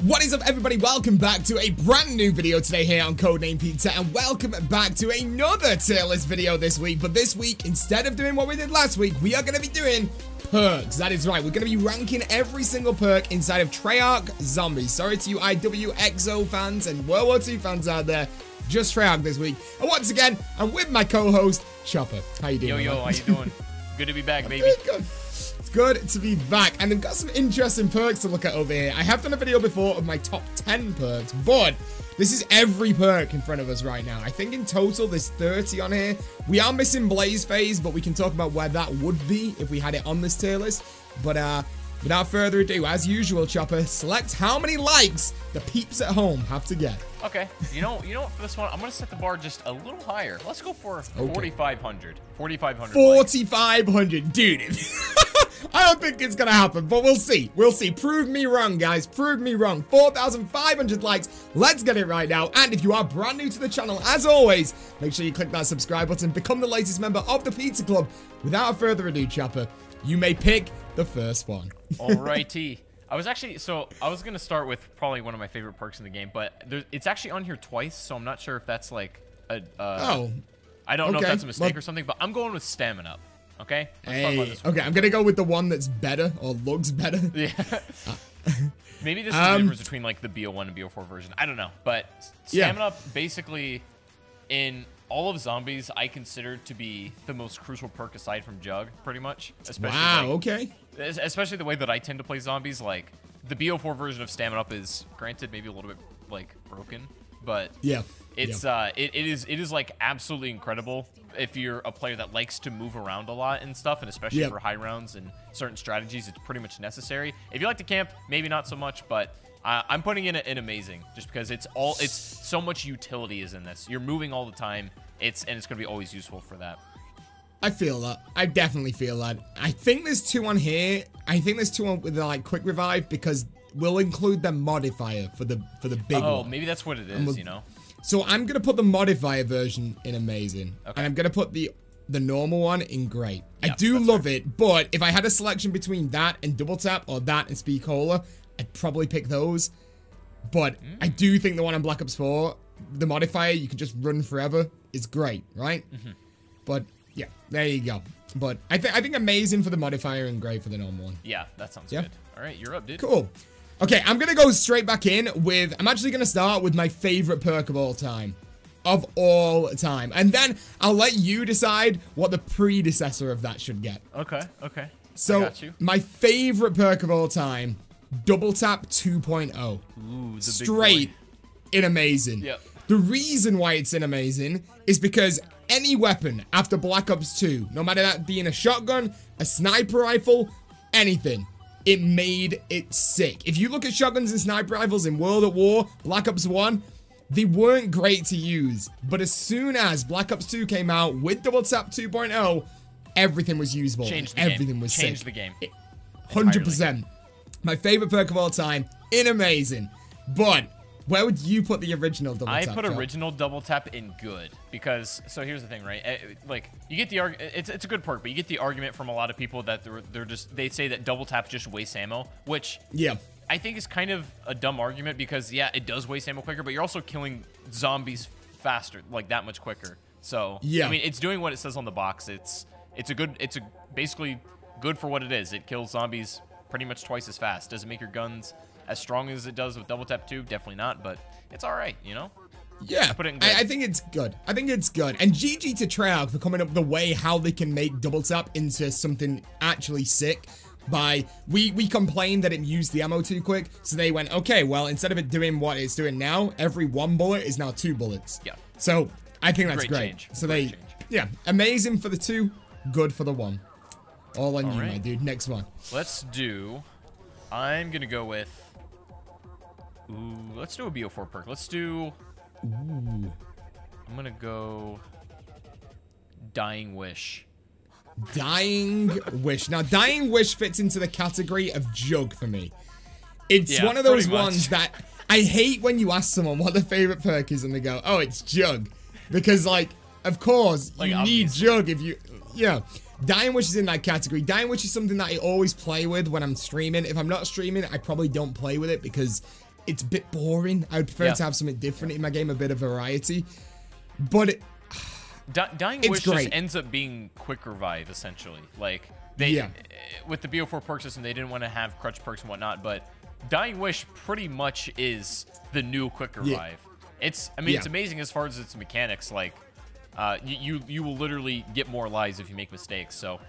What is up, everybody? Welcome back to a brand new video today here on Codename Pizza, and welcome back to another tier list video this week. But this week, instead of doing what we did last week, we are going to be doing perks. That is right, we're going to be ranking every single perk inside of Treyarch Zombies. Sorry to you IWXO fans and World War II fans out there, just Treyarch this week. And once again, I'm with my co-host, Chopper. How you doing? Yo, how you doing? Good to be back, baby. Good. Good to be back, and I've got some interesting perks to look at over here. I have done a video before of my top 10 perks, but this is every perk in front of us right now. I think in total there's 30 on here. We are missing Blaze Phase, but we can talk about where that would be if we had it on this tier list. But without further ado, as usual, Chopper, select how many likes the peeps at home have to get. Okay, you know what, for this one, I'm gonna set the bar just a little higher. Let's go for 4,500. 4,500. 4,500, dude. I don't think it's gonna happen, but we'll see. We'll see. Prove me wrong, guys. Prove me wrong. 4,500 likes. Let's get it right now. And if you are brand new to the channel, as always, make sure you click that subscribe button. Become the latest member of the Pizza Club. Without further ado, Chopper, you may pick the first one. Alrighty. I was gonna start with probably one of my favorite perks in the game, but it's actually on here twice, so I'm not sure if that's like a. I don't know if that's a mistake or something, but I'm going with Stamina Up. Okay. Hey, okay, I'm gonna go with the one that's better or looks better. Yeah. Maybe this is the difference between like the BO1 and BO4 version. I don't know, but Stamina Up basically in all of Zombies I consider to be the most crucial perk aside from Jug, pretty much. Especially especially the way that I tend to play Zombies. Like the BO4 version of Stamina Up is granted maybe a little bit like broken, but it's it is like absolutely incredible if you're a player that likes to move around a lot and stuff, and especially for high rounds and certain strategies, it's pretty much necessary. If you like to camp, maybe not so much, but I'm putting in an amazing just because it's so much utility is in this. You're moving all the time. It's gonna be always useful for that. I feel that. I definitely feel that. I think there's two on here. I think there's two on with the like quick revive because we'll include the modifier for the big one. Oh, maybe that's what it is, you know. So I'm gonna put the modifier version in amazing, and I'm gonna put the normal one in great. I do love it, but if I had a selection between that and double tap or that and speed cola, I'd probably pick those. But I do think the one on Black Ops 4, the modifier, you can just run forever, is great, right? But yeah, there you go. But I think amazing for the modifier and great for the normal one. Yeah, that sounds good. All right, you're up, dude. Cool. Okay, I'm gonna go straight back in with, I'm actually gonna start with my favorite perk of all time. And then I'll let you decide what the predecessor of that should get. Okay. So, my favorite perk of all time, Double Tap 2.0. Ooh, the straight in amazing. Yep. The reason why it's in amazing is because any weapon after Black Ops 2, no matter that being a shotgun, a sniper rifle, anything, it made it sick. If you look at shotguns and sniper rifles in World at War, Black Ops 1, they weren't great to use. But as soon as Black Ops 2 came out with Double Tap 2.0, everything was usable. Everything was sick. Changed the game. 100%. My favorite perk of all time, in amazing. But where would you put the original double tap? I put original double tap in good because, so here's the thing, right? Like you get the it's a good perk, but you get the argument from a lot of people that they say that double tap just wastes ammo, which I think is kind of a dumb argument because it does waste ammo quicker, but you're also killing zombies faster, like that much quicker. So I mean, it's doing what it says on the box. It's basically good for what it is. It kills zombies pretty much twice as fast. Does it make your guns as strong as it does with double tap 2? Definitely not, but it's all right, you know? Yeah, I think it's good. I think it's good. And GG to Treyarch for coming up with the way how they can make double tap into something actually sick. We complained that it used the ammo too quick, so they went, okay, well, instead of it doing what it's doing now, every one bullet is now 2 bullets. Yeah. So I think that's great. So amazing for the 2, good for the 1. All on you, my dude. Next one. Let's do. I'm gonna go with. Ooh, let's do a BO4 perk. Let's do. Ooh. I'm gonna go. Dying Wish. Dying Wish. Now, Dying Wish fits into the category of Jug for me. It's one of those ones that I hate when you ask someone what their favorite perk is and they go, "Oh, it's Jug," because like, of course, you need Jug if you, Dying Wish is in that category. Dying Wish is something that I always play with when I'm streaming. If I'm not streaming, I probably don't play with it because it's a bit boring. I would prefer to have something different in my game, a bit of variety. But Dying Wish just ends up being quick revive, essentially. Like, with the BO4 perk system, they didn't want to have crutch perks and whatnot, but Dying Wish pretty much is the new quick revive. It's amazing as far as its mechanics. Like, you will literally get more lives if you make mistakes. So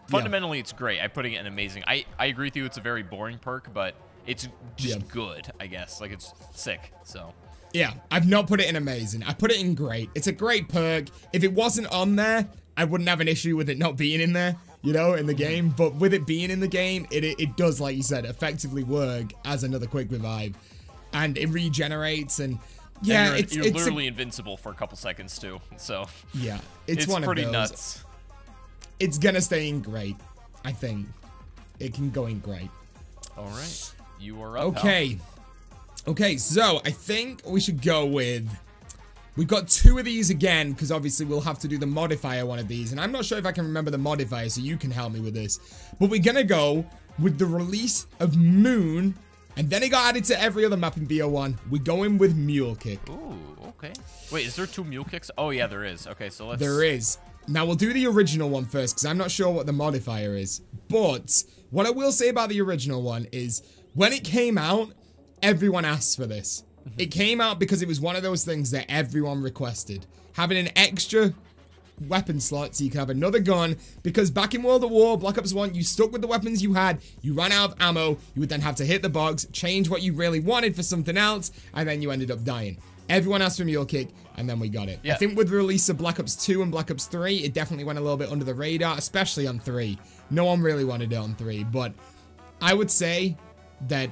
fundamentally, it's great. I put it in amazing. I agree with you. It's a very boring perk, but it's just good, I guess. Like, it's sick. So yeah, I've not put it in amazing. I put it in great. It's a great perk. If it wasn't on there, I wouldn't have an issue with it not being in there, you know, in the game. But with it being in the game, it does, like you said, effectively work as another quick revive, and it regenerates and. Yeah, and you're literally invincible for a couple seconds too. So yeah, it's one pretty of those. Nuts. It's gonna stay in great. I think it can go in great. All right, you are up. Okay, okay. So I think we should go with. We've got two of these again because obviously we'll have to do the modifier one of these, and I'm not sure if I can remember the modifier, so you can help me with this. But we're gonna go with the release of Moon. And then it got added to every other map in BO1. We're going with Mule Kick. Ooh, okay. Wait, is there 2 Mule Kicks? Oh, yeah, there is. Okay, so let's... There is. Now, we'll do the original one first, because I'm not sure what the modifier is. But what I will say about the original one is, when it came out, everyone asked for this. It came out because it was one of those things that everyone requested. Having an extra weapon slot so you can have another gun, because back in World at War, Black Ops 1, you stuck with the weapons you had, you ran out of ammo, you would then have to hit the box, change what you really wanted for something else, and then you ended up dying. Everyone asked for Mule Kick, and then we got it. I think with the release of Black Ops 2 and Black Ops 3, it definitely went a little bit under the radar, especially on 3. No one really wanted it on 3, but I would say that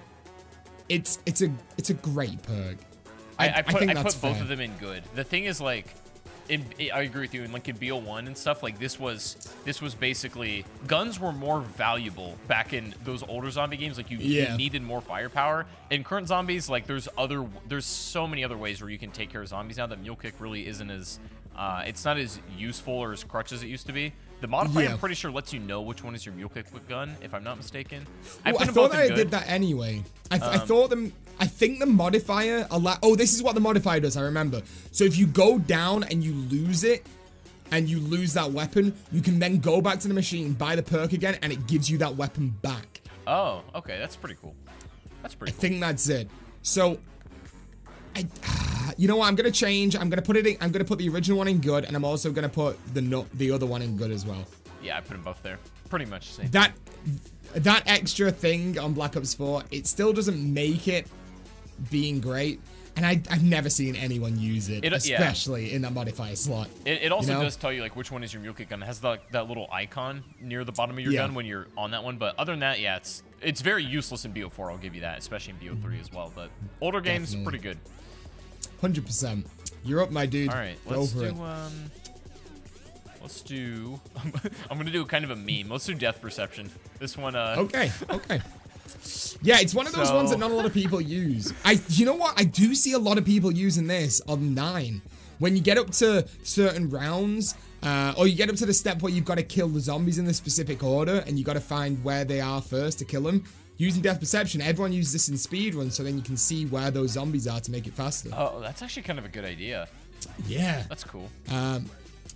it's a great perk. I put both of them in good. The thing is, like, I agree with you. And like in BO1 and stuff, like this was basically, guns were more valuable back in those older zombie games. Like you needed more firepower. In current zombies, like there's so many other ways where you can take care of zombies now that Mule Kick really isn't as it's not as useful or as crutch as it used to be. The modifier, I'm pretty sure, lets you know which one is your Mule Kick gun, if I'm not mistaken. I thought I did that anyway. I think the modifier oh, this is what the modifier does, I remember. So if you go down and you lose it, and you lose that weapon, you can then go back to the machine, buy the perk again, and it gives you that weapon back. Oh, okay, that's pretty cool. That's pretty cool. I think that's it. So, you know what? I'm gonna change. I'm gonna put the original one in good, and I'm also gonna put the other one in good as well. Yeah, I put them both there. Pretty much the same. That extra thing on Black Ops 4, it still doesn't make it being great, and I've never seen anyone use it, especially in that modifier slot. It also does tell you like which one is your Mule Kick gun. It has that little icon near the bottom of your gun when you're on that one. But other than that, yeah, it's very useless in BO4. I'll give you that, especially in BO3 as well. But older games, pretty good. 100%. You're up, my dude. All right, let's do. I'm gonna do kind of a meme. Let's do Death Perception. This one. Okay. Yeah, it's one of those ones that not a lot of people use. You know what? I do see a lot of people using this on 9. When you get up to certain rounds, or you get up to the step where you've got to kill the zombies in the specific order, and you got to find where they are first to kill them. Using Death Perception, everyone uses this in speedruns, so then you can see where those zombies are to make it faster. Oh, that's actually kind of a good idea. Yeah. That's cool.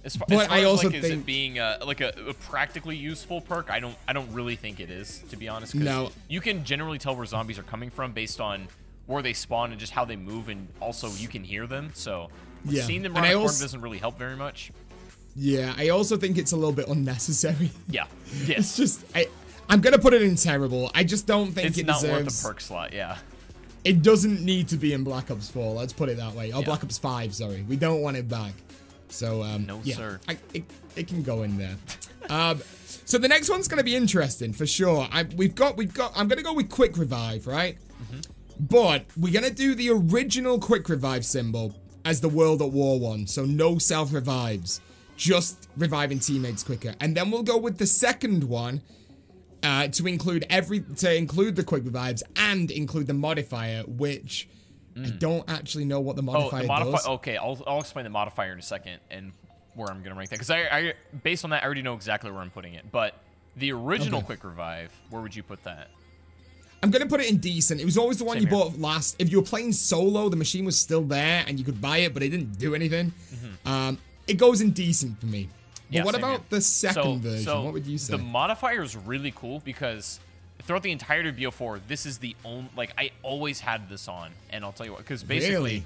As far I also think, is it being like a practically useful perk? I don't really think it is, to be honest. No. You can generally tell where zombies are coming from based on where they spawn and just how they move, and also you can hear them. So seeing them around the corner doesn't really help very much. Yeah, I also think it's a little bit unnecessary. Yeah. Yes. It's just I'm gonna put it in terrible. I just don't think it's not worth a perk slot. Yeah. It doesn't need to be in Black Ops 4. Let's put it that way. Or Black Ops 5. Sorry, we don't want it back. So no, sir. It can go in there. So the next one's gonna be interesting for sure. I'm gonna go with Quick Revive, right? But we're gonna do the original Quick Revive symbol as the World at War one. So no self revives, just reviving teammates quicker. And then we'll go with the second one to include the Quick Revives and include the modifier, which. I don't actually know what the modifier does. Okay, I'll explain the modifier in a second and where I'm going to rank that. Because I based on that, I already know exactly where I'm putting it. But the original Quick Revive, where would you put that? I'm going to put it in decent. It was always the one you bought last. If you were playing solo, the machine was still there and you could buy it, but it didn't do anything. It goes in decent for me. But what about the second version? What would you say? The Modifier is really cool because throughout the entirety of BO4, this is the only, like, I always had this on. And I'll tell you what, because basically,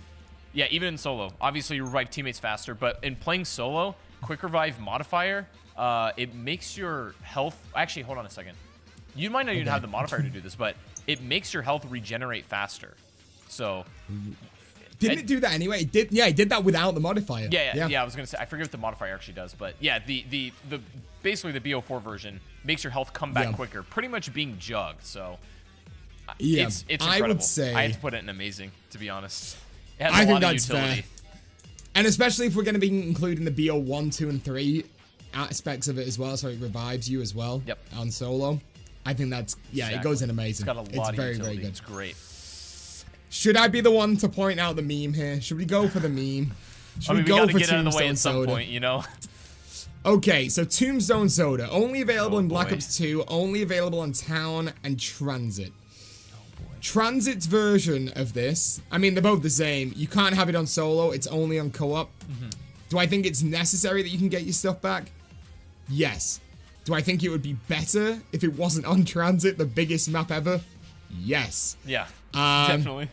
yeah, even in solo, obviously you revive teammates faster, but in playing solo, Quick Revive Modifier, it makes your health, actually, hold on a second. You might not even have the Modifier to do this, but it makes your health regenerate faster. So... Didn't it do that anyway? It did, yeah, it did that without the Modifier. Yeah, I was gonna say, I forget what the Modifier actually does, but yeah, basically the BO4 version makes your health come back quicker, pretty much being jugged. So yeah, it's incredible. I would say I have to put it in amazing, to be honest. It has a lot of utility. Fair. And especially if we're gonna be including the BO1, 2, and 3 aspects of it as well, so it revives you as well. Yep. On solo, I think that's it goes in amazing. It's got a lot of very, utility. very good. It's great. Should I be the one to point out the meme here? Should we go for the meme? I mean, we gotta get out of the way at some point, you know? Okay, so Tombstone Soda. Only available in Black Ops 2. Only available on Town and Transit. Transit's version of this, I mean, they're both the same. You can't have it on solo. It's only on co-op. Do I think it's necessary that you can get your stuff back? Yes. Do I think it would be better if it wasn't on Transit, the biggest map ever? Yes. Yeah, definitely.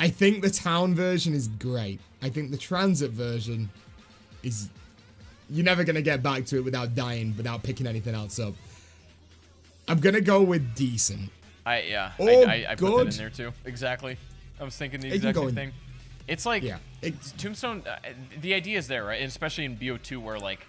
I think the Town version is great. I think the Transit version is... You're never going to get back to it without dying, without picking anything else up. I'm going to go with decent. I put that in there too. Exactly. I was thinking the exact same thing. It's like, Tombstone, the idea is there, right? And especially in BO2 where, like,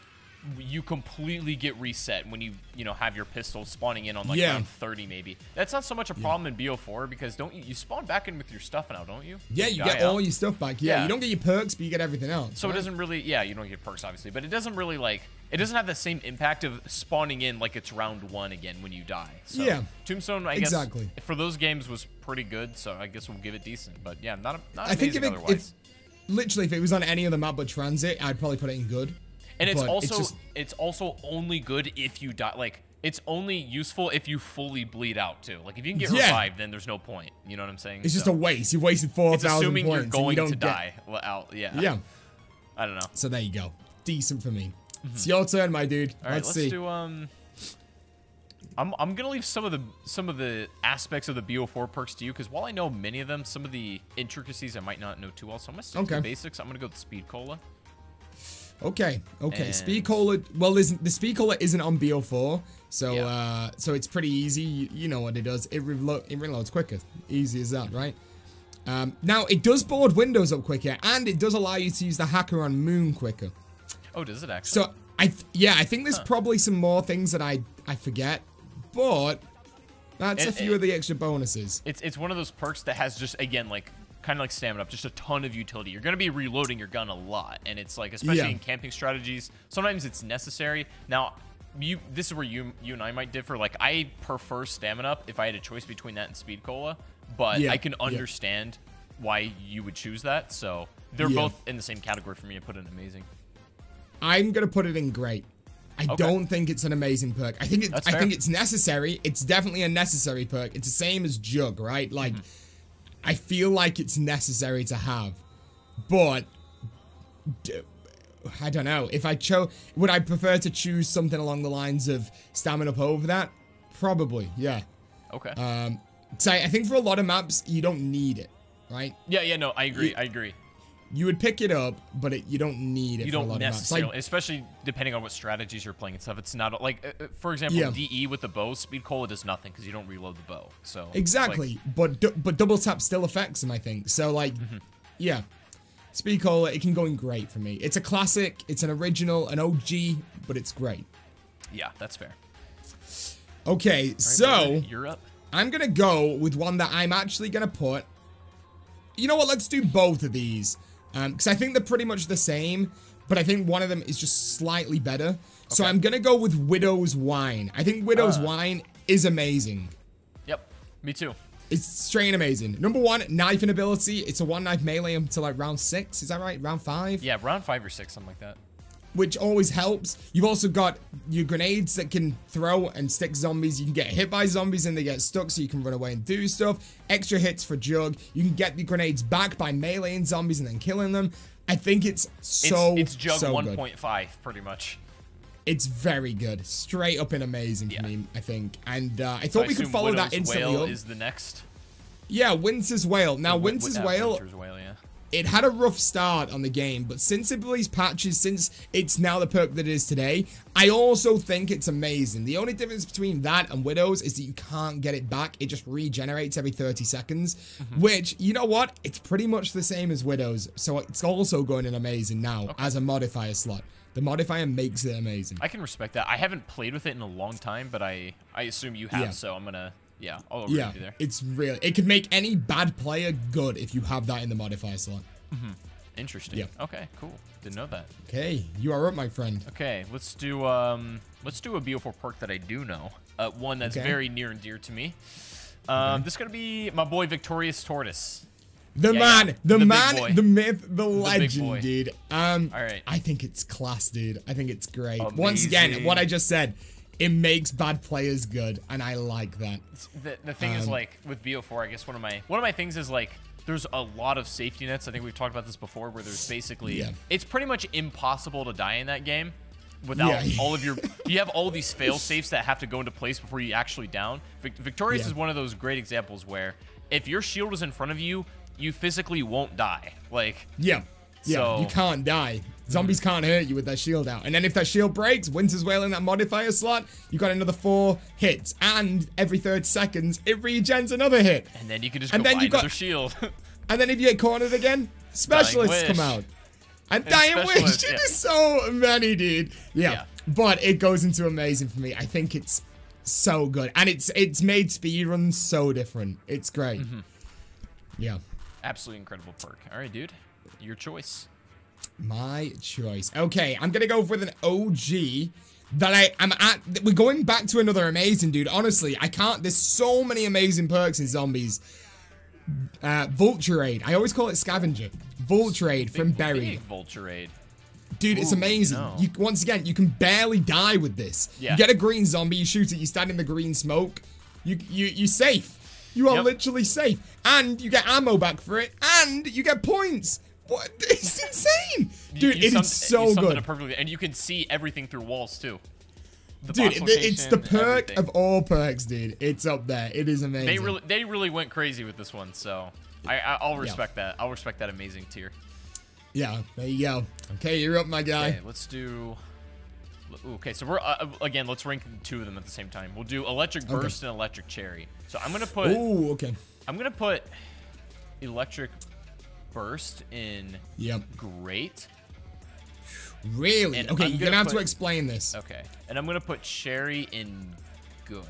you completely get reset when you have your pistol spawning in on like round 30 maybe. That's not so much a problem in BO4 because you spawn back in with your stuff now, don't you? Yeah, you get all your stuff back. Yeah, you don't get your perks, but you get everything else. So it doesn't really, you don't get perks obviously, but it doesn't really like, it doesn't have the same impact of spawning in like it's round 1 again when you die. So Tombstone, I guess, for those games was pretty good, so I guess we'll give it decent. But yeah, not amazing otherwise. Literally, if it was on any other map but Transit, I'd probably put it in good. And it's also only good if you die. Like, it's only useful if you fully bleed out too. Like, if you can get revived, then there's no point. You know what I'm saying? It's just a waste. You wasted 4,000 points. It's assuming you're going to die out. Yeah. I don't know. So there you go. Decent for me. It's your turn, my dude. All right, let's do. I'm gonna leave some of the aspects of the BO4 perks to you because while I know many of them, some of the intricacies I might not know too well. So I'm gonna stick to the basics. I'm gonna go with Speed Cola. Okay. Speed Cola. Well, the Speed Cola isn't on BO4, so so it's pretty easy. You know what it does. It reloads quicker. Easy as that, right? Now it does board windows up quicker, and it does allow you to use the hacker on Moon quicker. Oh, does it actually? So I think there's probably some more things that I forget, but that's a few of the extra bonuses. It's one of those perks that has just again like. Kind of like stamina up, just a ton of utility. You're going to be reloading your gun a lot, and it's like, especially in camping strategies, sometimes it's necessary. Now, this is where you and I might differ. Like, I prefer stamina up if I had a choice between that and Speed Cola, but I can understand why you would choose that. So they're both in the same category for me. I put it in amazing. I'm going to put it in great. I don't think it's an amazing perk. I think it's necessary. It's definitely a necessary perk. It's the same as Jug, right? Like. I feel like it's necessary to have, but I don't know. If I would I prefer to choose something along the lines of stamina up over that? Probably, yeah. Okay. So I think for a lot of maps, you don't need it, right? Yeah, no, I agree. You would pick it up, but you don't need it. You don't necessarily, especially depending on what strategies you're playing and stuff. It's not like, for example, DE with the bow, Speed Cola does nothing because you don't reload the bow. So exactly, like, but double tap still affects them, I think. So like, yeah, Speed Cola, it can go in great for me. It's a classic, it's an original, an OG, but it's great. Yeah, that's fair. Okay, right, so you're up. I'm gonna go with one that I'm actually gonna put. You know what? Let's do both of these. Because I think they're pretty much the same, but I think one of them is just slightly better. Okay. So I'm going to go with Widow's Wine. I think Widow's Wine is amazing. Yep, me too. It's straight amazing. Number 1, knifing ability. It's a 1-knife melee until like round 6. Is that right? Round 5? Yeah, round 5 or 6, something like that. which always helps. You've also got your grenades that can throw and stick zombies. You can get hit by zombies and they get stuck, so you can run away and do stuff. Extra hits for Jug. You can get the grenades back by meleeing zombies and then killing them. I think it's it's Jug 1.5 pretty much. It's very good. Straight up and amazing for me, I think. And I thought we could follow that instantly Whale up. is the next. Yeah, Winter's Whale. Now, Winter's Whale, yeah. It had a rough start on the game, but since it released patches, since it's now the perk that it is today, I also think it's amazing. The only difference between that and Widow's is that you can't get it back. It just regenerates every 30 seconds, which, you know what? It's pretty much the same as Widow's, so it's also going in amazing now as a modifier slot. The modifier makes it amazing. I can respect that. I haven't played with it in a long time, but I assume you have, so I'm gonna... Yeah, I'll agree with you there. It's really... It can make any bad player good if you have that in the modifier slot. Interesting. Yeah. Okay, cool. Didn't know that. Okay, you are up, my friend. Okay, let's do a BO4 perk that I do know. One that's very near and dear to me. This is gonna be my boy Victorious Tortoise. The man, the myth, the big legend, boy. dude. All right. I think it's class, dude. I think it's great. Amazing. Once again, what I just said, it makes bad players good, and I like that. The thing is, like, with BO4, I guess one of my things is, like, there's a lot of safety nets. I think we've talked about this before, where there's basically it's pretty much impossible to die in that game without all of your you have all these fail safes that have to go into place before you actually down. Victorious is one of those great examples where if your shield is in front of you, you physically won't die. Like, so, you can't die. Zombies can't hurt you with their shield out. And then if that shield breaks, Winter's Whale in that modifier slot, you got another 4 hits. And every 30 seconds, it regens another hit. And then you can just go buy another shield. And then if you get cornered again, specialists come out. And Dying Wish. There's so many, dude. Yeah. But it goes into amazing for me. I think it's so good. And it's made speedruns so different. It's great. Yeah. Absolutely incredible perk. All right, dude. Your choice. My choice. Okay, I'm gonna go with an OG that we're going back to another amazing, dude. Honestly, I can't. There's so many amazing perks in zombies. Vulture Aid. I always call it Scavenger. Vulture Aid from Buried. Vulture Aid. Dude, it's amazing. No. Once again, you can barely die with this. You get a green zombie, you shoot it, you stand in the green smoke. You're safe. You are literally safe. And you get ammo back for it, and you get points. What? It's insane. Dude, it is so good. Perfectly, and you can see everything through walls, too. Dude, it's the perk of all perks, dude. It's up there. It is amazing. They really went crazy with this one, so I'll respect that. I'll respect that amazing tier. Yeah, there you go. Okay, you're up, my guy. Okay, let's do... Okay, so we're, again, let's rank 2 of them at the same time. We'll do Electric Burst and Electric Cherry. So I'm going to put... Ooh, okay. I'm going to put Electric Burst in Great. Really? And okay, you're going to have to explain this. Okay. And I'm going to put Cherry in Good.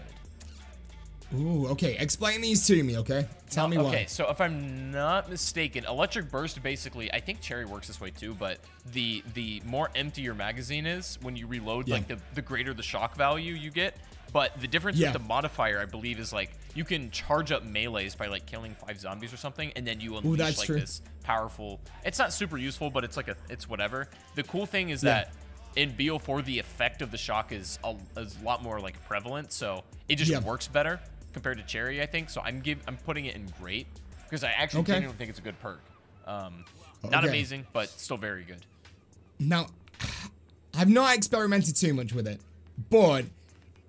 Ooh, okay. Explain these to me, okay? Tell me why. Okay, so if I'm not mistaken, Electric Burst basically, I think Cherry works this way too, but the more empty your magazine is when you reload, like the greater the shock value you get. But the difference with the modifier, I believe, is like you can charge up melees by like killing 5 zombies or something, and then you unleash like this powerful. It's not super useful, but it's like it's whatever. The cool thing is that in BO4, the effect of the shock is a lot more like prevalent, so it just works better compared to Cherry, I think. So I'm putting it in Great because I actually genuinely think it's a good perk. Not amazing, but still very good. Now, I've not experimented too much with it, but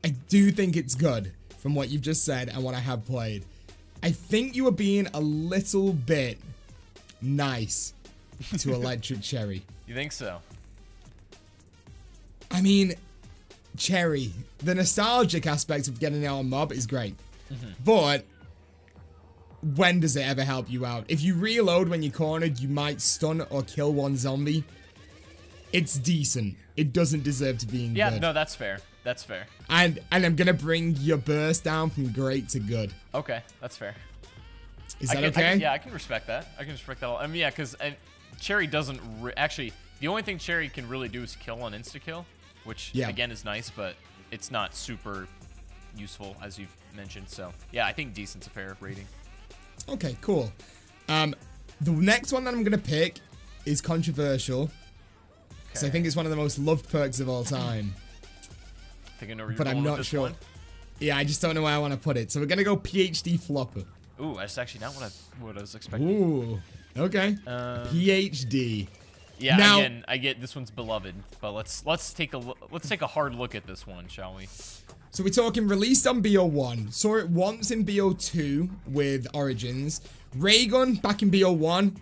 I do think it's good from what you've just said and what I have played. I think you are being a little bit nice to Electric Cherry. You think so? I mean, Cherry, the nostalgic aspect of getting out on mob is great. But when does it ever help you out? If you reload when you're cornered, you might stun or kill one zombie. It's decent. It doesn't deserve to be in good. Yeah, no, that's fair. That's fair. And I'm gonna bring your burst down from great to good. Okay, that's fair. Is that okay? Yeah, I can respect that. I can respect that. I mean, yeah, because Cherry doesn't actually. The only thing Cherry can really do is kill on insta kill, which again is nice, but it's not super useful as you've mentioned. So yeah, I think decent's a fair rating. Okay, cool. The next one that I'm gonna pick is controversial. So I think it's one of the most loved perks of all time. I think I know where you're but going I'm with not this sure. one. Yeah, I just don't know where I want to put it. So we're gonna go PhD Flopper. Ooh, that's actually not what I was expecting. Ooh, okay. PhD. Yeah, now, again, I get this one's beloved, but let's take a hard look at this one, shall we? So we're talking released on BO1. Saw it once in BO2 with Origins. Raygun back in BO1.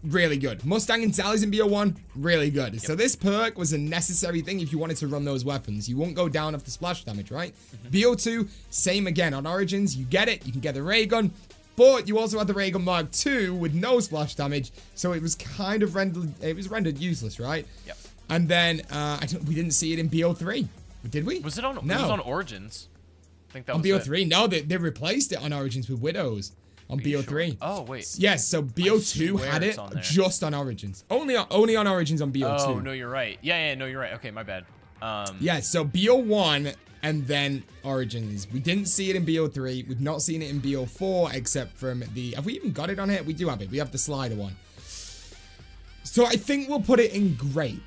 Really good. Mustang and Sally's in BO1, really good. Yep. So this perk was a necessary thing if you wanted to run those weapons. You won't go down off the splash damage, right? BO2, same again. On Origins, you get it. You can get the ray gun, but you also had the ray gun Mark II with no splash damage, so it was kind of rendered useless, right? Yep. And then we didn't see it in BO3, did we? Was it on? No. It was on Origins. I think that on was BO3. it. No, they replaced it on Origins with Widows. On BO3. Sure? Oh, wait. Yes, so BO2 had it just on Origins. Only on Origins on BO2. Oh, no, you're right. Yeah, no, you're right. Okay, my bad. Yeah, so BO1 and then Origins. We didn't see it in BO3. We've not seen it in BO4 except from the... Have we even got it on here? We do have it. We have the slider one. So I think we'll put it in great.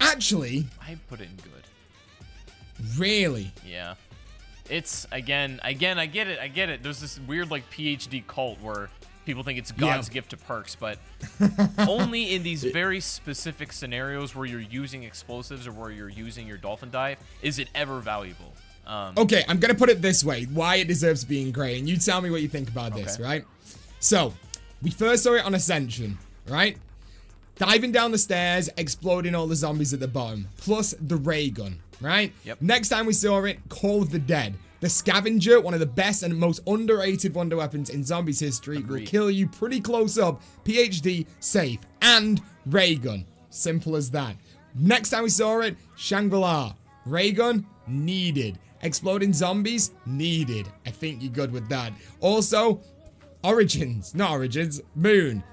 Actually... I put it in good. Really? Yeah. It's, again, I get it. There's this weird, like, PhD cult where people think it's God's gift to perks, but only in these very specific scenarios where you're using explosives or where you're using your dolphin dive is it ever valuable. Okay, I'm going to put it this way, why it deserves to be in gray, and you tell me what you think about this, right? So, we first saw it on Ascension, right? Diving down the stairs, exploding all the zombies at the bottom, plus the ray gun. Right? Yep. Next time we saw it, Call of the Dead. The Scavenger, one of the best and most underrated wonder weapons in zombies history, will kill you pretty close up. PhD, safe, and ray gun. Simple as that. Next time we saw it, Shangri-La. Ray gun, needed. Exploding zombies, needed. I think you're good with that. Also, Origins. Not Origins. Moon.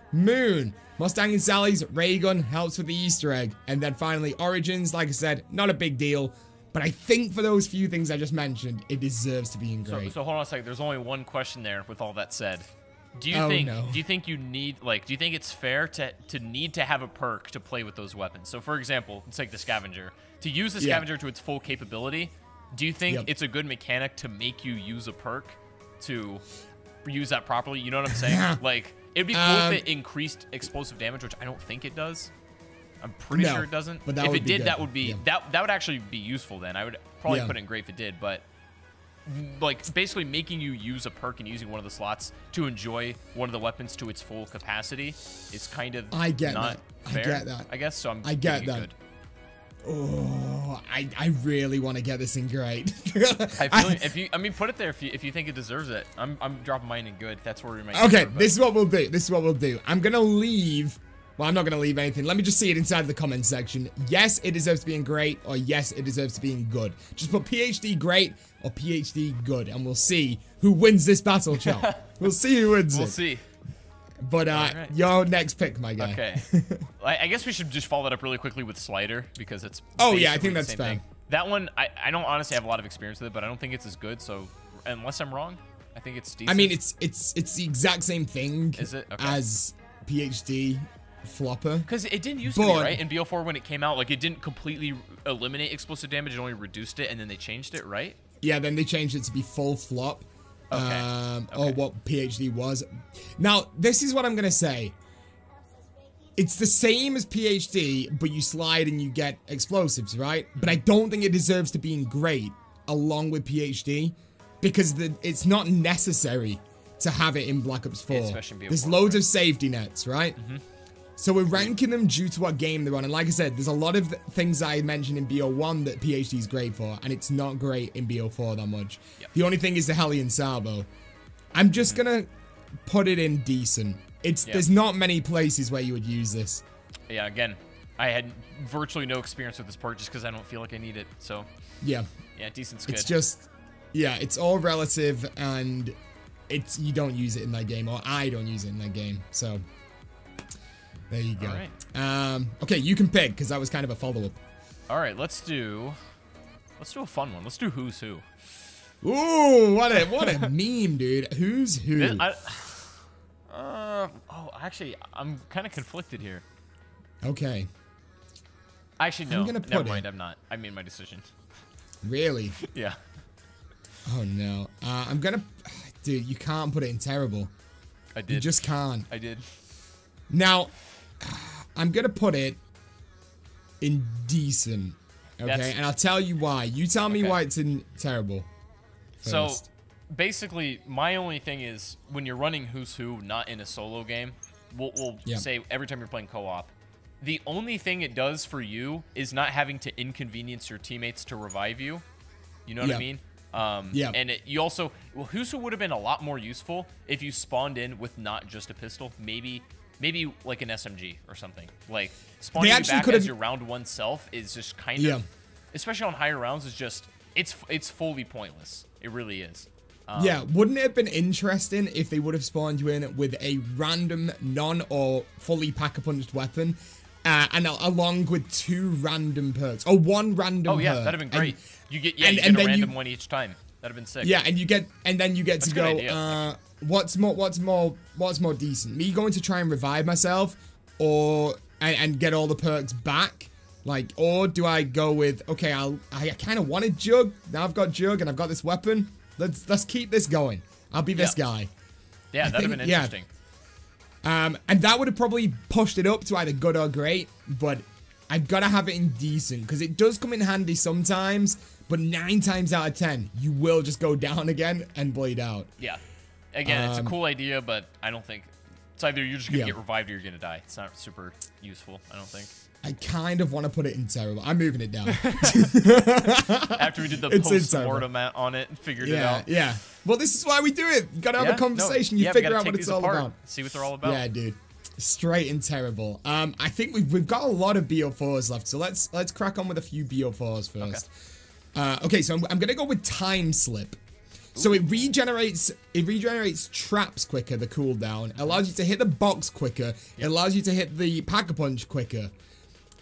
Mustang and Sally's ray gun helps with the Easter egg. And then finally, Origins, like I said, not a big deal. But I think for those few things I just mentioned, it deserves to be in great. So hold on a second. There's only one question there with all that said. Do you think you need, like, do you think it's fair to need to have a perk to play with those weapons? So for example, let's take the Scavenger. To use the Scavenger to its full capability, do you think it's a good mechanic to make you use a perk to use that properly? You know what I'm saying? Like, it'd be cool if it increased explosive damage, which I don't think it does. I'm pretty sure it doesn't. But if it did, that would be that would actually be useful then. I would probably put it in great if it did, but like basically making you use a perk and using one of the slots to enjoy one of the weapons to its full capacity is kind of I get not that. fair, I get that. I guess so. I get that. Good. Oh, I really want to get this in great. I feel I mean put it there if you think it deserves it. I'm dropping mine in good. That's where we might. Okay, this is what we'll do. I'm gonna leave. Well, I'm not gonna leave anything. Let me just see it inside the comment section. Yes, it deserves to be in great, or yes, it deserves to be in good. Just put PhD great or PhD good, and we'll see who wins this battle, chat. We'll see who wins it. We'll see. But your next pick, my guy. Okay. I guess we should just follow that up really quickly with Slider because it's. Oh yeah, I think that's fair. That one, I don't honestly have a lot of experience with it, but I don't think it's as good. So unless I'm wrong, I think it's decent. I mean, it's the exact same thing. Is it? Okay. As PhD Flopper. Because it didn't used to be, right? In BO4 when it came out, like it didn't completely eliminate explosive damage, it only reduced it, and then they changed it, right? Yeah, then they changed it to be full flop. Okay. Or what PhD was. Now, this is what I'm going to say. It's the same as PhD, but you slide and you get explosives, right? But I don't think it deserves to be in great along with PhD because it's not necessary to have it in Black Ops 4. There's loads of safety nets, right? So we're ranking them due to what game they're on. And like I said, there's a lot of things I mentioned in BO1 that PhD is great for, and it's not great in BO4 that much. The only thing is the Hellion Salvo. I'm just going to put it in decent. There's not many places where you would use this. Yeah, again, I had virtually no experience with this perk just because I don't feel like I need it. So, yeah, decent's good. It's just, it's all relative, and you don't use it in that game, or I don't use it in that game. So, there you go. All right. Okay, you can pick because that was kind of a follow-up. All right, let's do a fun one. Let's do Who's Who. Ooh, what a meme, dude. Who's Who? Actually, I'm kind of conflicted here. Okay. Actually, no. Never mind. I'm not. I made my decision. Really? Yeah. Oh, no. I'm going to... Dude, you can't put it in terrible. I did. You just can't. I did. Now, I'm going to put it in decent. Okay? And I'll tell you why. You tell me why it's in terrible first. So, basically, my only thing is, when you're running Who's Who, not in a solo game, we'll say every time you're playing co-op, the only thing it does for you is not having to inconvenience your teammates to revive you. You know what I mean? And you also, Who's Who would have been a lot more useful if you spawned in with not just a pistol, maybe like an SMG or something. Like spawning you back as your round one self is just kind of, especially on higher rounds, is just it's fully pointless. It really is. Yeah, wouldn't it have been interesting if they would have spawned you in with a random non or fully pack-a-punched weapon, and along with 2 random perks or 1 random. Oh yeah, that'd have been great. You get a random one each time. That'd have been sick. Yeah, and you get to go. What's more decent? Me going to try and revive myself, or and get all the perks back, like, or do I go with I kind of wanted Jug. Now I've got Jug and I've got this weapon. Let's keep this going. I'll be this guy. Yeah, that'd have been interesting. And that would have probably pushed it up to either good or great, but I've got to have it in decent, because it does come in handy sometimes, but 9 times out of 10, you will just go down again and bleed out. Yeah. Again, it's a cool idea, but I don't think... It's either you're just going to get revived or you're going to die. It's not super useful, I don't think. I kind of want to put it in terrible. I'm moving it down. After we did the post-mortem on it and figured it out. Yeah. Well, this is why we do it. You got to have a conversation. You figure out what it's all about. See what they're all about. Yeah, dude. Straight and terrible. I think we've got a lot of BO4s left, so let's crack on with a few BO4s first. Okay, so I'm gonna go with Time Slip. So it regenerates traps quicker, the cooldown. It allows you to hit the box quicker. It allows you to hit the pack-a-punch quicker.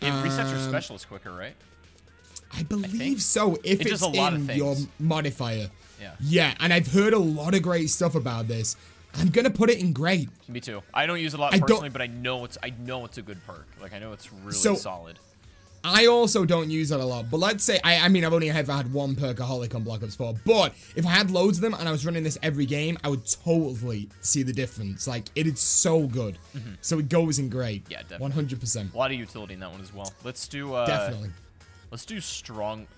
It resets your specialist quicker, right? I believe so, if it's in your modifier. Yeah. Yeah, and I've heard a lot of great stuff about this. I'm gonna put it in great. Me too. I don't use it a lot personally, but I know it's a good perk. Like, I know it's really solid. I also don't use that a lot, but let's say, I mean, I've only ever had 1 perkaholic on Black Ops 4, but if I had loads of them and I was running this every game, I would totally see the difference. Like, it is so good. So it goes in great. Yeah, definitely. 100%. A lot of utility in that one as well. Let's do, definitely. Let's do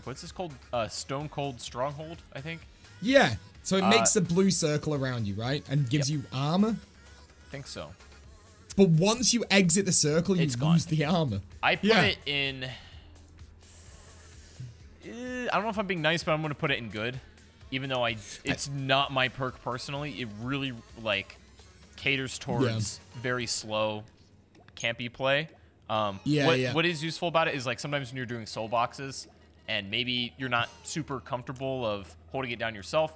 what's this called? Stone Cold Stronghold, I think? Yeah. So it makes a blue circle around you, right? And gives you armor? I think so. But once you exit the circle, you lose the armor. I put it in... I don't know if I'm being nice, but I'm going to put it in good. Even though it's not my perk personally. It really, like, caters towards very slow, campy play. What is useful about it is, like, sometimes when you're doing soul boxes, and maybe you're not super comfortable of holding it down yourself,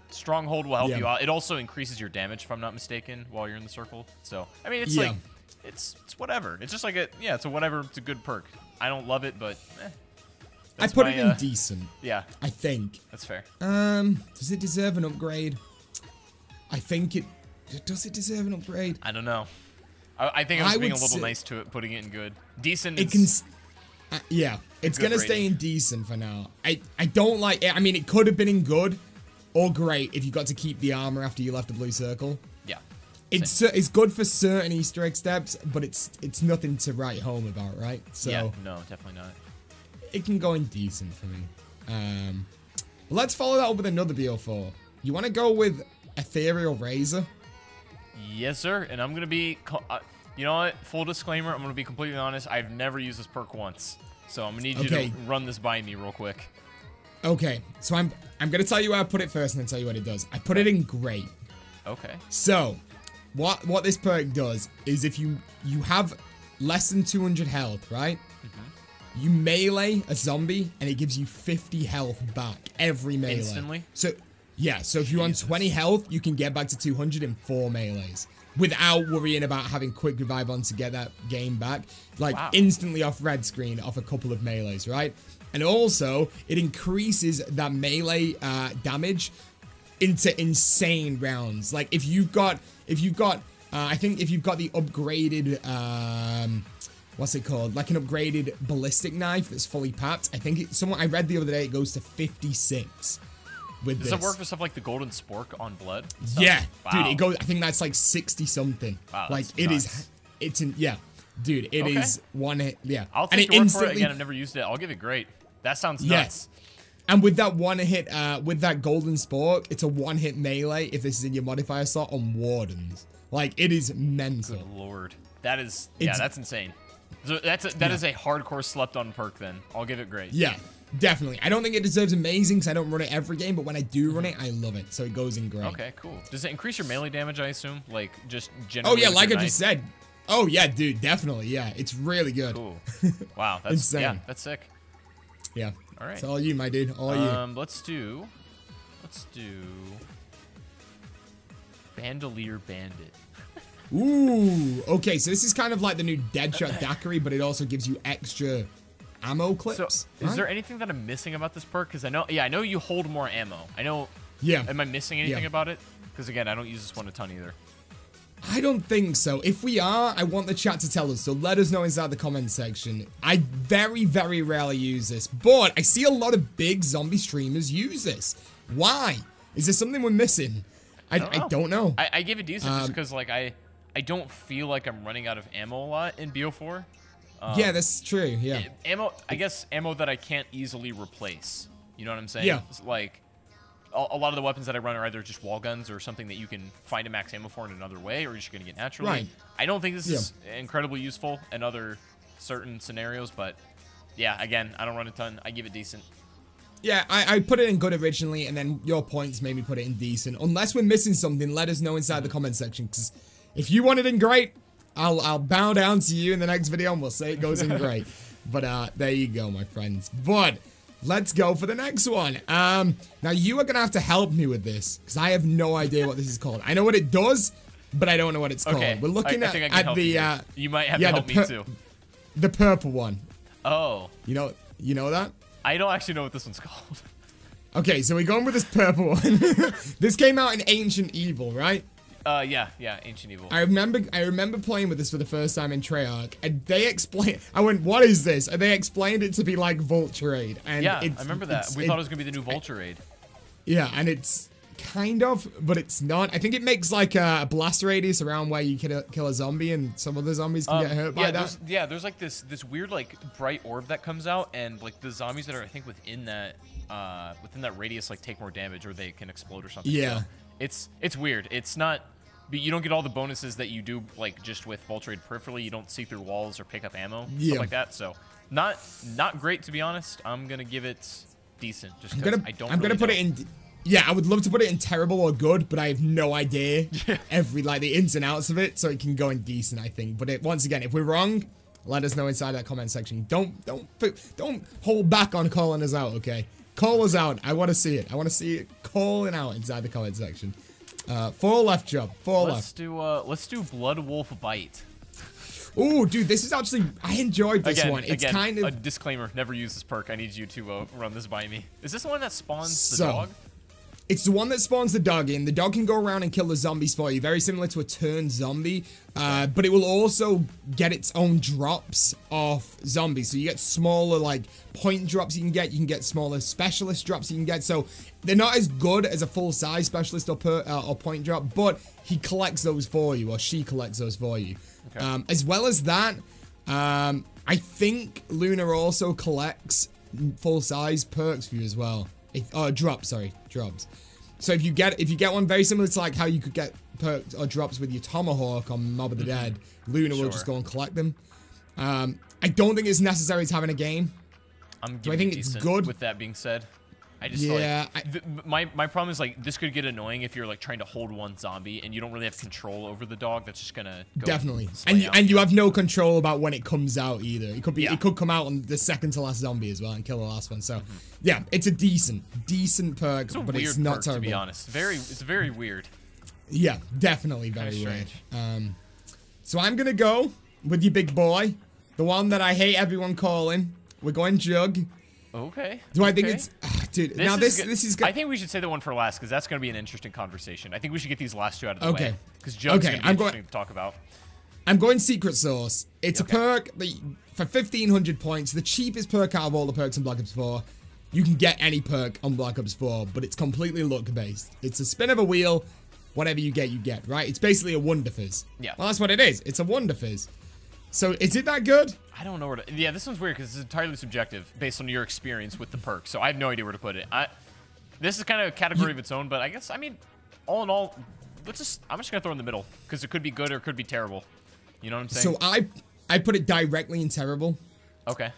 Stronghold will help you out. It also increases your damage, if I'm not mistaken, while you're in the circle. So, I mean, it's like, it's whatever. It's just like it's a whatever. It's a good perk. I don't love it, but I put it in decent. Yeah. I think. That's fair. Does it deserve an upgrade? I think it... Does it deserve an upgrade? I don't know. I think I was being a little nice to it, putting it in good. Decent is... It can... yeah. It's going to stay in decent for now. I don't like it. I mean, it could have been in good or great if you got to keep the armor after you left the blue circle. Yeah. It's good for certain Easter egg steps, but it's nothing to write home about, right? So yeah, no, definitely not. It can go in decent for me. Let's follow that up with another BO4. You want to go with Ethereal Razor? Yes, sir. And I'm going to be... you know what? Full disclaimer, I'm going to be completely honest. I've never used this perk once. So I'm going to need you to run this by me real quick. Okay. So I'm going to tell you where I put it first and then tell you what it does. I put it in great. Okay. So, what this perk does is if you have less than 200 health, right? You melee a zombie and it gives you 50 health back every melee. Instantly? So, yeah. So if you're on 20 health, you can get back to 200 in 4 melees without worrying about having quick revive on to get that game back. Like, instantly off red screen, off a couple of melees, right? And also, it increases that melee damage into insane rounds. Like, if you've got, I think if you've got the upgraded what's it called? Like an upgraded ballistic knife that's fully packed. I think I read the other day it goes to 56 with this. Does it work for stuff like the golden spork on blood? Yeah, wow. dude, it goes, I think that's like 60 something. Wow, like that's it nuts. is, it's in, yeah, dude, it is one hit, yeah. I'll take your word for it. Again, I've never used it. I'll give it great. That sounds nuts. And with that one hit, with that golden spork, it's a one hit melee if this is in your modifier slot on wardens. Like, it is mental. Good lord. That is, yeah, that's insane. So that is a hardcore slept on perk then. I'll give it great. Yeah, definitely. I don't think it deserves amazing because I don't run it every game, but when I do run it, I love it. So it goes in great. Okay, cool. Does it increase your melee damage, I assume? Like, just generally? Oh, yeah, like I just said. Oh, yeah, dude, definitely. Yeah, it's really good. Cool. Wow, that's insane. Yeah, that's sick. Yeah. All right. It's all you, my dude. All you. Let's do Bandolier Bandit. Ooh, okay, so this is kind of like the new Deadshot Daiquiri, but it also gives you extra ammo clips. So, is there anything that I'm missing about this perk? Because I know you hold more ammo. I know. Yeah. Am I missing anything about it? Because again, I don't use this one a ton either. I don't think so. If we are, I want the chat to tell us, so let us know inside the comment section. I very, very rarely use this, but I see a lot of big zombie streamers use this. Why? Is there something we're missing? I don't know. I give it decent just because, like, I don't feel like I'm running out of ammo a lot in BO4. Yeah, that's true, yeah. Ammo, I guess ammo that I can't easily replace. You know what I'm saying? Yeah. It's like, a lot of the weapons that I run are either just wall guns or something that you can find a max ammo for in another way, or you're just going to get naturally. Right. I don't think this is incredibly useful in other certain scenarios, but yeah, again, I don't run a ton. I give it decent. Yeah, I put it in good originally, and then your points made me put it in decent. Unless we're missing something, let us know inside the comment section, because if you want it in great, I'll bow down to you in the next video, and we'll say it goes in great. But there you go, my friends. But let's go for the next one. Now you are gonna have to help me with this because I have no idea what this is called. I know what it does, but I don't know what it's called. We're looking at the. You might have to help me too. The purple one. Oh. You know that? I don't actually know what this one's called. Okay, so we're going with this purple one. This came out in Ancient Evil, right? Yeah, Ancient Evil. I remember playing with this for the first time in Treyarch, and they explained. I went, "What is this?" And they explained it to be like Vulture Aid. And yeah, I remember that. We thought it was gonna be the new Vulture Aid. Yeah, and it's kind of, but it's not. I think it makes like a blast radius around where you kill a zombie, and some other zombies can get hurt by that. There's like this weird like bright orb that comes out, and like the zombies that are I think within that radius like take more damage or they can explode or something. Yeah. So it's weird. It's not. But you don't get all the bonuses that you do like just with Vulture Aid peripherally. You don't see through walls or pick up ammo, stuff like that. So not great to be honest. I'm gonna give it decent. Just because I'm gonna put it in. Yeah, I would love to put it in terrible or good, but I have no idea the ins and outs of it, so it can go in decent, I think. But once again, if we're wrong, let us know inside that comment section. Don't hold back on calling us out, okay? Call us out. I want to see it. I want to see it calling out inside the comment section. 4 left, Job. 4 left. Let's do Blood Wolf Bite. Ooh, dude, this is actually I enjoyed this one. It's kind of a disclaimer. Never use this perk. I need you to run this by me. Is this the one that spawns the dog? It's the one that spawns the dog in. The dog can go around and kill the zombies for you, very similar to a turned zombie. But it will also get its own drops off zombies. So you get smaller like point drops you can get smaller specialist drops you can get. So they're not as good as a full-size specialist or point drop, but he collects those for you, or she collects those for you. Okay. As well as that, I think Luna also collects full-size perks for you as well. Drops. So if you get one very similar to like how you could get perks or drops with your Tomahawk on Mob of the Dead, Luna will just go and collect them. I don't think it's necessary to have in a game. I think it's good. With that being said, I just my problem is like this could get annoying if you're like trying to hold one zombie and you don't really have control over the dog. That's just gonna go definitely, and you have no control about when it comes out either. It could be it could come out on the second to last zombie as well and kill the last one. So yeah, it's a decent perk, but it's not perk, terrible. To be honest, it's very weird. Yeah, definitely very weird. So I'm gonna go with your big boy, the one that I hate everyone calling. We're going Jug. Okay. Do I think it's... dude, this is good. I think we should say the one for last, because that's going to be an interesting conversation. I think we should get these last two out of the way. Because Jug's going to be interesting to talk about. I'm going Secret Sauce. It's a perk that for 1,500 points, the cheapest perk out of all the perks in Black Ops 4. You can get any perk on Black Ops 4, but it's completely luck-based. It's a spin of a wheel. Whatever you get, right? It's basically a Wonder Fizz. Yeah. Well, that's what it is. It's a Wonder Fizz. So, is it that good? I don't know where to... Yeah, this one's weird because it's entirely subjective based on your experience with the perk. So, I have no idea where to put it. This is kind of a category of its own, but I guess, I mean, all in all, I'm just going to throw it in the middle because it could be good or it could be terrible. You know what I'm saying? So, I put it directly in terrible. Okay.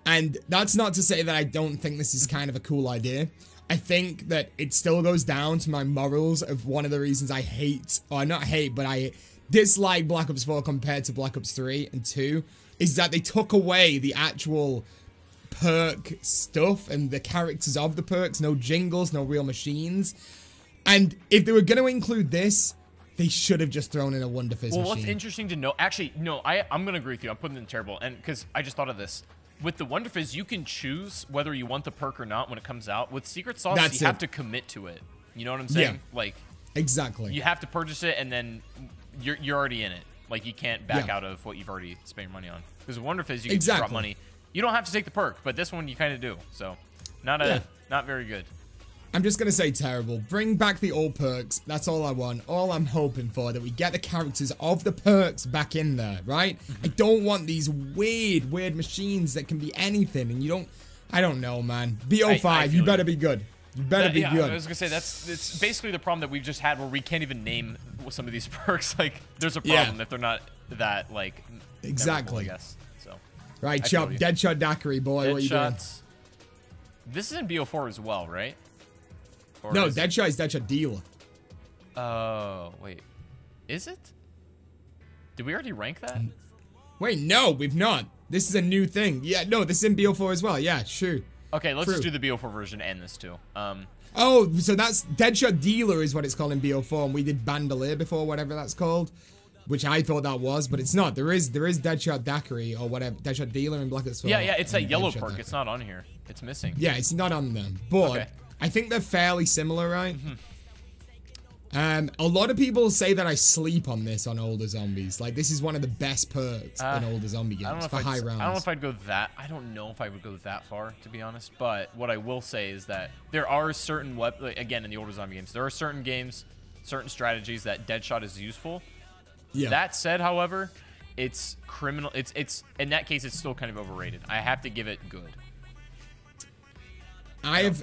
And that's not to say that I don't think this is kind of a cool idea. I think that it still goes down to my morals of one of the reasons I hate, or not hate, but I dislike Black Ops 4 compared to Black Ops 3 and 2, is that they took away the actual perk stuff and the characters of the perks. No jingles, no real machines. And if they were going to include this, they should have just thrown in a Wonder Fizz machine. Well, what's interesting to know, actually, no, I'm going to agree with you. I'm putting it in terrible, and because I just thought of this. With the Wonder Fizz, you can choose whether you want the perk or not when it comes out. With Secret Sauce, you have to commit to it. You know what I'm saying? Yeah. Like, exactly. You have to purchase it, and then you're already in it. Like, you can't back out of what you've already spent your money on. Because with Wonder Fizz, you can just drop money. You don't have to take the perk, but this one you kind of do. So, not very good. I'm just going to say terrible. Bring back the old perks. That's all I want. All I'm hoping for, that we get the characters of the perks back in there, right? I don't want these weird machines that can be anything. And you don't... I don't know, man. BO5, you better be good. You better be good. I was going to say, it's basically the problem that we've just had where we can't even name some of these perks. Like, there's a problem if they're not that, like... Exactly. Memorable, I guess. So, right, Chop. Deadshot Daiquiri, boy. What are you doing? This is in BO4 as well, right? Or no, Deadshot is Deadshot Dealer. Oh, wait. Is it? Did we already rank that? Wait, no, we've not. This is a new thing. Yeah, no, this is in BO4 as well. Yeah, sure. Okay, let's just do the BO4 version and this too. Oh, so that's Deadshot Dealer is what it's called in BO4, and we did Bandolier before, whatever that's called, which I thought that was, but it's not. There is Deadshot Daiquiri or whatever, Deadshot Dealer in Black Ops 4. Yeah, it's that yellow perk. It's not on here. It's missing. Yeah, it's not on them, but I think they're fairly similar, right? A lot of people say that I sleep on this on older zombies. Like, this is one of the best perks in older zombie games for high rounds. I don't know if I'd go that. I don't know if I would go that far, to be honest. But what I will say is that there are certain again, in the older zombie games, there are certain games, certain strategies that Deadshot is useful. Yeah. That said, however, it's criminal. It's in that case, it's still kind of overrated. I have to give it good.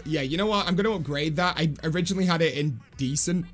Yeah, you know what? I'm going to upgrade that. I originally had it in decent,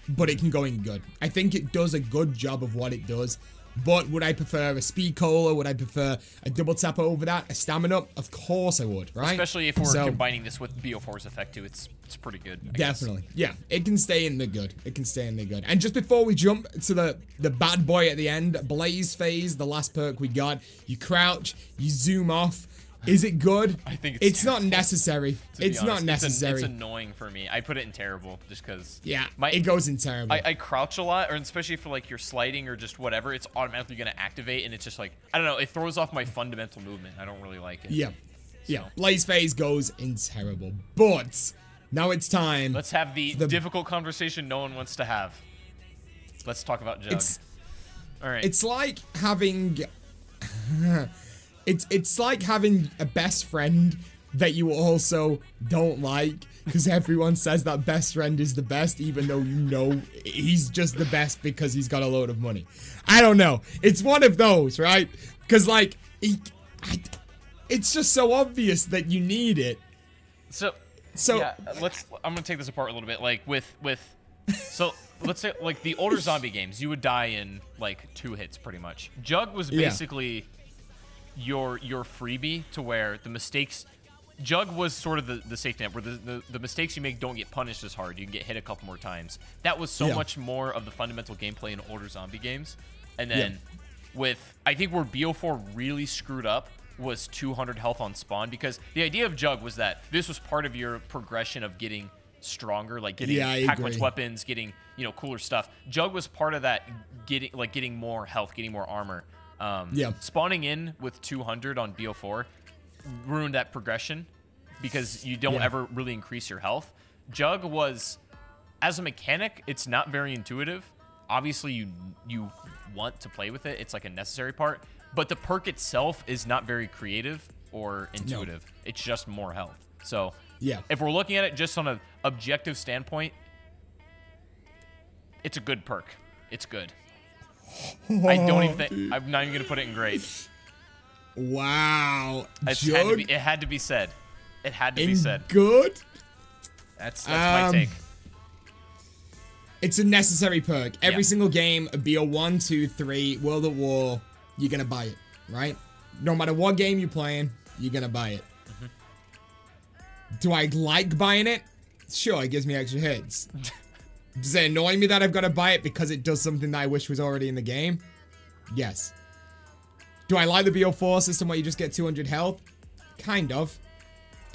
but it can go in good. I think it does a good job of what it does. But would I prefer a speed cola? Would I prefer a double tap over that? A stamina? Of course I would, right? Especially if we're combining this with BO4's effect too. It's pretty good. I definitely. Guess. Yeah, it can stay in the good. It can stay in the good. And just before we jump to the bad boy at the end, Blaze Phase, the last perk we got. You crouch, you zoom off. Is it good? I think it's not necessary. It's not necessary. It's annoying for me. I put it in terrible just because. Yeah, it goes in terrible. I crouch a lot, or especially for like you're sliding or just whatever. It's automatically gonna activate, and it's just like I don't know. It throws off my fundamental movement. I don't really like it. Yeah, yeah. Blaze Phase goes in terrible. But now it's time. Let's have the difficult conversation no one wants to have. Let's talk about Jug. All right. It's like having. It's like having a best friend that you also don't like because everyone says that best friend is the best even though you know he's just the best because he's got a load of money. I don't know. It's one of those, right? Because like it's just so obvious that you need it. So yeah, I'm gonna take this apart a little bit. Like so let's say like the older zombie games, you would die in like 2 hits pretty much. Jug was basically your freebie to where the mistakes. Jug was sort of the safety net where the mistakes you make don't get punished as hard. You can get hit a couple more times. That was so much more of the fundamental gameplay in older zombie games. And then I think where BO4 really screwed up was 200 health on spawn, because the idea of Jug was that this was part of your progression of getting stronger, like getting pack-punch weapons, getting cooler stuff. Jug was part of that, getting more health, getting more armor. Spawning in with 200 on BO4 ruined that progression because you don't ever really increase your health. Jug was, as a mechanic, it's not very intuitive. Obviously, you want to play with it. It's like a necessary part. But the perk itself is not very creative or intuitive. No. It's just more health. So yeah, if we're looking at it just on an objective standpoint, it's a good perk. It's good. I don't even think... I'm not even going to put it in great. Wow. It had to be said. It had to be said. Good? That's my take. It's a necessary perk. Every single game, be a 1, 2, 3, World at War, you're going to buy it, right? No matter what game you're playing, you're going to buy it. Do I like buying it? Sure, it gives me extra hits. Does it annoy me that I've got to buy it because it does something that I wish was already in the game? Yes. Do I like the BO4 system where you just get 200 health? Kind of.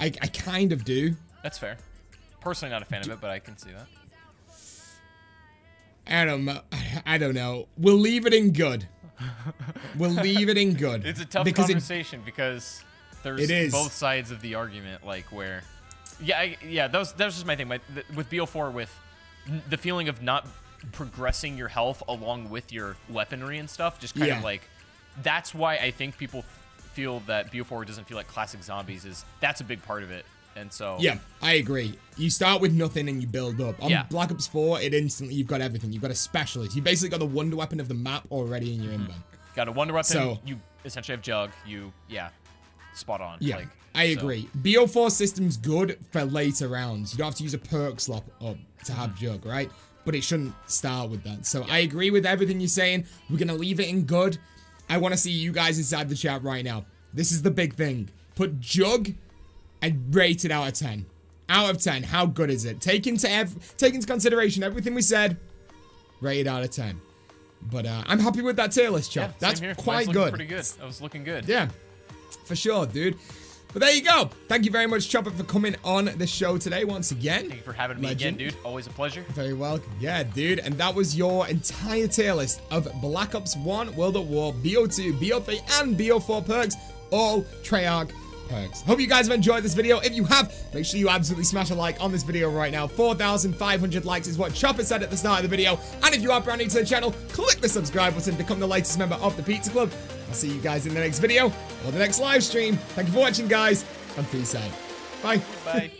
I kind of do. That's fair. Personally not a fan of it, but I can see that. I don't know. We'll leave it in good. We'll leave it in good. It's a tough conversation because there's both sides of the argument, like where... Yeah, that was just my thing. With BO4, with the feeling of not progressing your health along with your weaponry and stuff, just kind of like... That's why I think people feel that BO4 doesn't feel like classic zombies. That's a big part of it. And so... Yeah, I agree. You start with nothing and you build up. On Black Ops 4, you've got everything. You've got a specialist. You basically got the wonder weapon of the map already in your inventory. Got a wonder weapon. So, you essentially have Jug. Spot on. Yeah, I agree. BO4 system's good for later rounds. You don't have to use a perk slot up to have Jug, right? But it shouldn't start with that. So I agree with everything you're saying. We're going to leave it in good. I want to see you guys inside the chat right now. This is the big thing. Put Jug and rate it out of 10. Out of 10, how good is it? Take into consideration everything we said. Rate it out of 10. But I'm happy with that tier list, Chop. That's quite good. Pretty good. That was looking good. Yeah, for sure, dude. But there you go. Thank you very much, Chopper, for coming on the show today once again. Thank you for having me again, dude. Always a pleasure. Very welcome. Yeah, dude. And that was your entire tier list of Black Ops 1, World at War, BO2, BO3, and BO4 perks. All Treyarch perks. Hope you guys have enjoyed this video. If you have, make sure you absolutely smash a like on this video right now. 4,500 likes is what Chopper said at the start of the video. And if you are brand new to the channel, click the subscribe button to become the latest member of the Pizza Club. I'll see you guys in the next video or the next live stream. Thank you for watching, guys, and peace out. Bye. Bye.